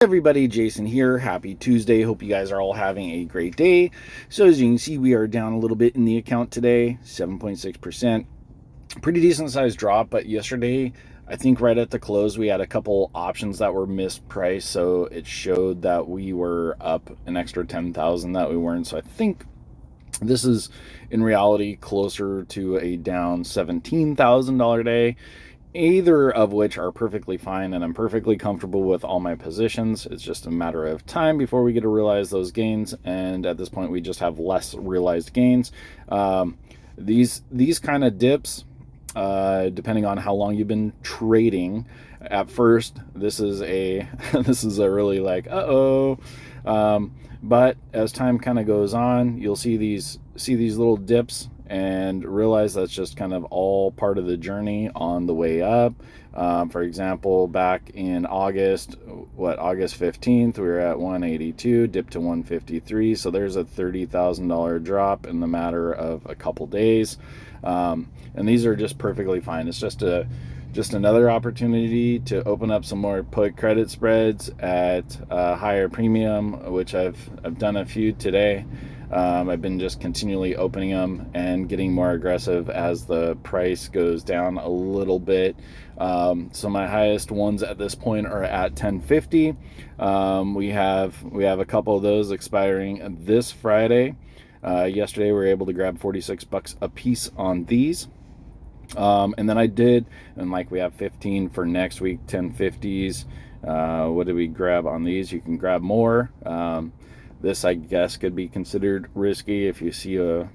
Everybody, Jason here. Happy Tuesday. Hope you guys are all having a great day. So as you can see, we are down a little bit in the account today, 7.6%. Pretty decent sized drop, but yesterday, I think right at the close, we had a couple options that were mispriced, so it showed that we were up an extra 10,000 that we weren't. So I think this is in reality closer to a down $17,000 day. Either of which are perfectly fine, and I'm perfectly comfortable with all my positions. It's just a matter of time before we get to realize those gains, and at this point we just have less realized gains. These kind of dips, depending on how long you've been trading, at first this is a this is a really like but as time kind of goes on, you'll see these little dips and realize that's just kind of all part of the journey on the way up. For example, back in August 15th, we were at 182, dipped to 153. So there's a $30,000 drop in the matter of a couple days. And these are just perfectly fine. It's just another opportunity to open up some more put credit spreads at a higher premium, which I've done a few today. I've been just continually opening them and getting more aggressive as the price goes down a little bit. So my highest ones at this point are at 1050. We have a couple of those expiring this Friday. Yesterday we were able to grab 46 bucks a piece on these. And then I did, and like we have 15 for next week, 1050s. What did we grab on these? You can grab more. This, I guess, could be considered risky if you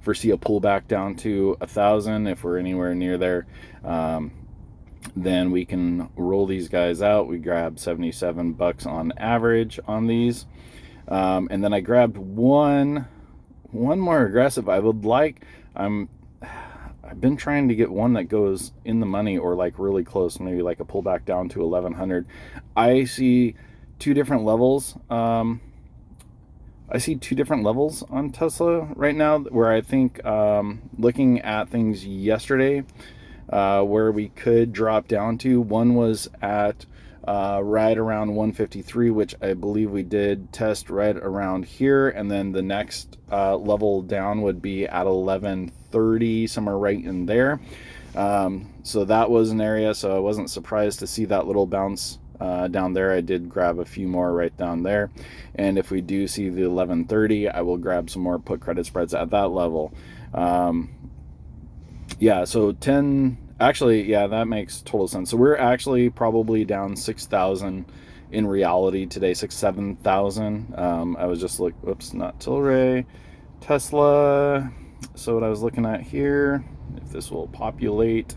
foresee a pullback down to 1,000. If we're anywhere near there, then we can roll these guys out. We grabbed 77 bucks on average on these, and then I grabbed one more aggressive. I've been trying to get one that goes in the money or like really close, maybe like a pullback down to 1,100. I see two different levels. I see two different levels on Tesla right now, where I think, looking at things yesterday, where we could drop down to, one was at right around 153, which I believe we did test right around here, and then the next level down would be at 1130, somewhere right in there. So that was an area, so I wasn't surprised to see that little bounce down there. I did grab a few more right down there, and if we do see the 1130, I will grab some more put credit spreads at that level. Yeah, so 10, actually, yeah, that makes total sense. So we're actually probably down 6,000 in reality today, 7,000. I was just oops, not Tilray, Tesla. So what I was looking at here, if this will populate,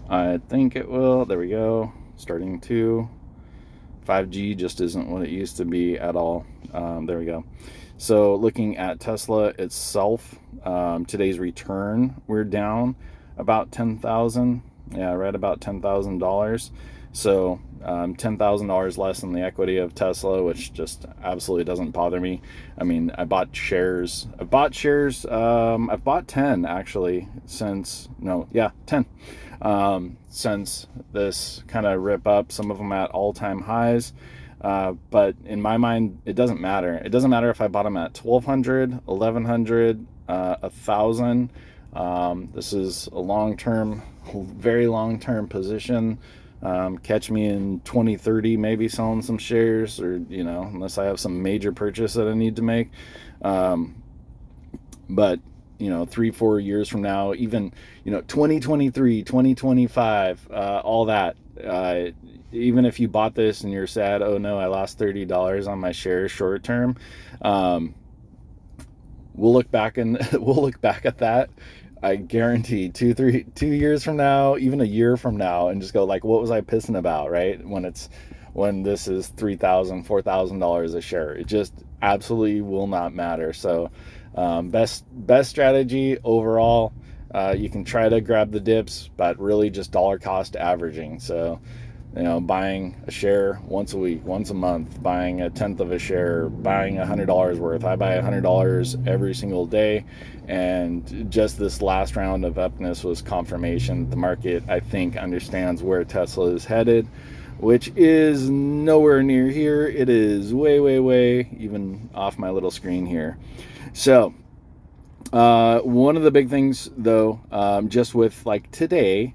I think it will. There we go. Starting to 5G just isn't what it used to be at all. There we go. So looking at Tesla itself, today's return, we're down about 10,000. Yeah, right about $10,000. So $10,000 less than the equity of Tesla, which just absolutely doesn't bother me. I mean, I've bought 10 actually since, 10. Since this kind of rip up, some of them at all-time highs. But in my mind, it doesn't matter. It doesn't matter if I bought them at 1,200, 1,100, 1,000. This is a long-term, very long-term position. Catch me in 2030, maybe selling some shares, or, unless I have some major purchase that I need to make. But 3-4 years from now, even 2023, 2025, all that, even if you bought this and you're sad, oh no, I lost $30 on my shares short term, we'll look back at that, I guarantee 2 years from now, even a year from now, and just go like, what was I pissing about, right? When this is $3,000, $4,000 a share, it just absolutely will not matter. So best strategy overall, you can try to grab the dips, but really just dollar cost averaging. So buying a share once a week, once a month, buying 1/10 of a share, buying $100 worth. I buy $100 every single day, and just this last round of upness was confirmation. The market, I think, understands where Tesla is headed, which is nowhere near here. It is way even off my little screen here. So one of the big things though, just with like today,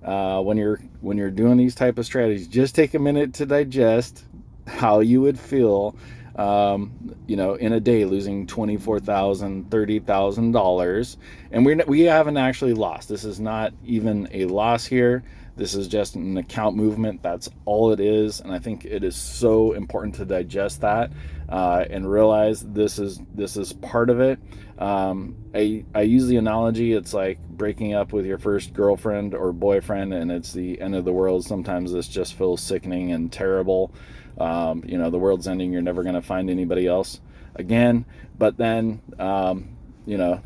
when you're doing these type of strategies, just take a minute to digest how you would feel, in a day losing $24,000, $30,000, and we haven't actually lost. This is not even a loss here. This is just an account movement. That's all it is. And I think it is so important to digest that and realize this is part of it. I use the analogy, it's like breaking up with your first girlfriend or boyfriend and it's the end of the world. Sometimes this just feels sickening and terrible. The world's ending. You're never going to find anybody else again. But then,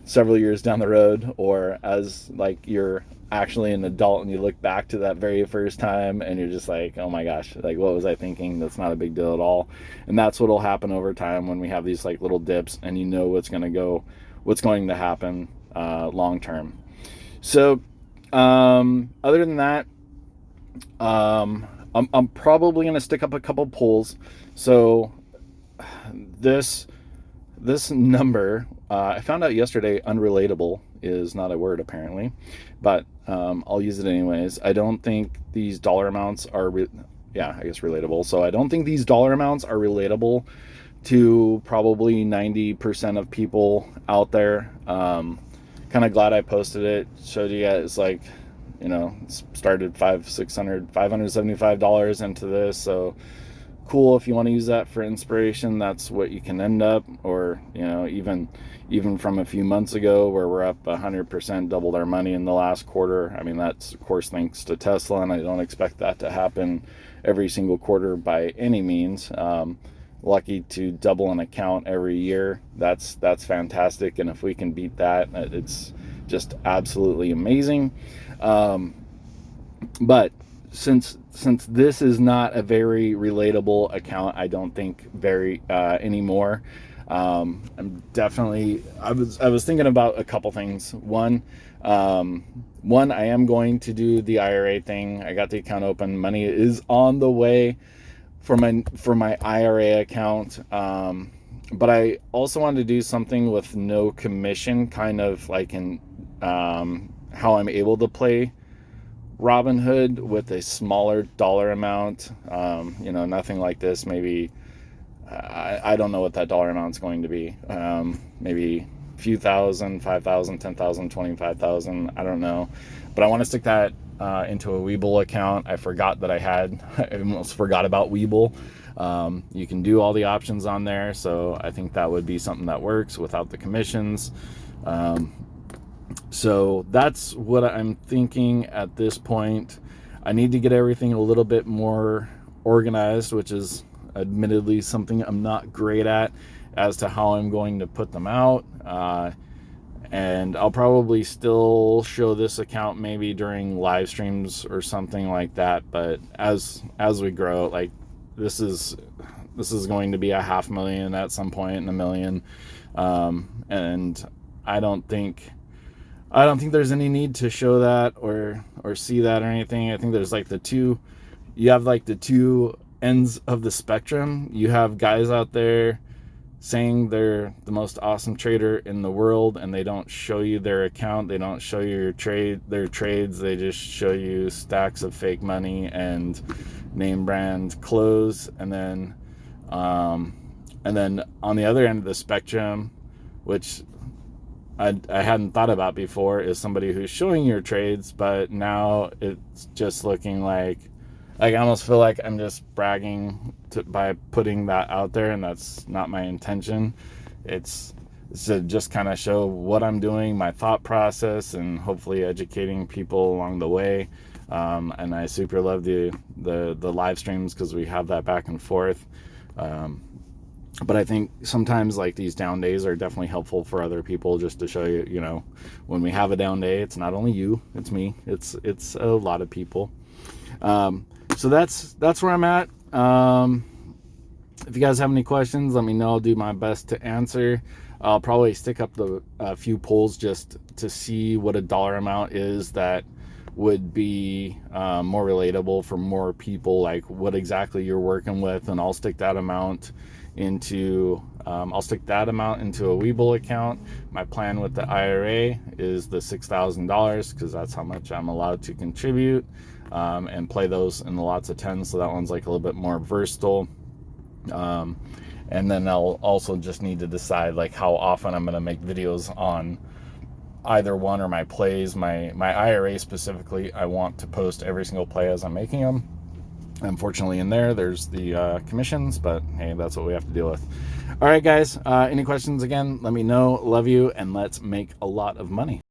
several years down the road, or as like you're actually an adult and you look back to that very first time and you're just like, oh my gosh, like what was I thinking? That's not a big deal at all. And that's what'll happen over time when we have these like little dips and what's going to happen long term. So other than that, I'm probably going to stick up a couple polls. So this number, I found out yesterday, unrelatable is not a word apparently, but I'll use it anyways. I don't think these dollar amounts are, relatable. So I don't think these dollar amounts are relatable to probably 90% of people out there. Kind of glad I posted it. Showed you guys like, started $575 into this. So cool. If you want to use that for inspiration, that's what you can end up. Or, even from a few months ago where we're up 100%, doubled our money in the last quarter. I mean, that's of course thanks to Tesla, and I don't expect that to happen every single quarter by any means. Lucky to double an account every year. That's fantastic. And if we can beat that, it's just absolutely amazing. But since this is not a very relatable account, I don't think anymore. I'm definitely, I was thinking about a couple things. One, I am going to do the IRA thing. I got the account open. Money is on the way for my IRA account. But I also wanted to do something with no commission, kind of like in how I'm able to play Robinhood with a smaller dollar amount. Nothing like this. Maybe I don't know what that dollar amount is going to be. Maybe a few thousand, 5,000, 10,000, 25,000. I don't know. But I want to stick that into a WEBULL account. I forgot that I almost forgot about WEBULL. You can do all the options on there. So I think that would be something that works without the commissions. So that's what I'm thinking at this point. I need to get everything a little bit more organized, which is admittedly something I'm not great at as to how I'm going to put them out. And I'll probably still show this account maybe during live streams or something like that. But as we grow, like this is going to be a 500,000 at some point, and 1 million. And I don't think there's any need to show that or see that or anything. I think there's like you have like the two ends of the spectrum. You have guys out there saying they're the most awesome trader in the world, and they don't show you their account. They don't show you their trades. They just show you stacks of fake money and name brand clothes. And then on the other end of the spectrum, which I hadn't thought about before, is somebody who's showing your trades, but now it's just looking like I almost feel like I'm just bragging by putting that out there, and that's not my intention. It's to just kind of show what I'm doing, my thought process, and hopefully educating people along the way. And I super love the live streams because we have that back and forth. But I think sometimes like these down days are definitely helpful for other people, just to show you, when we have a down day, it's not only you, it's me, it's a lot of people. So that's where I'm at. If you guys have any questions, let me know. I'll do my best to answer. I'll probably stick up a few polls just to see what a dollar amount is that would be more relatable for more people, like what exactly you're working with, and I'll stick that amount into a WEBULL account. My plan with the IRA is the $6,000 because that's how much I'm allowed to contribute, and play those in the lots of 10s. So that one's like a little bit more versatile. And then I'll also just need to decide like how often I'm going to make videos on either one or my plays. My IRA specifically, I want to post every single play as I'm making them. Unfortunately, in there's the commissions, but hey, that's what we have to deal with. All right, guys, any questions? Again, let me know. Love you, and let's make a lot of money.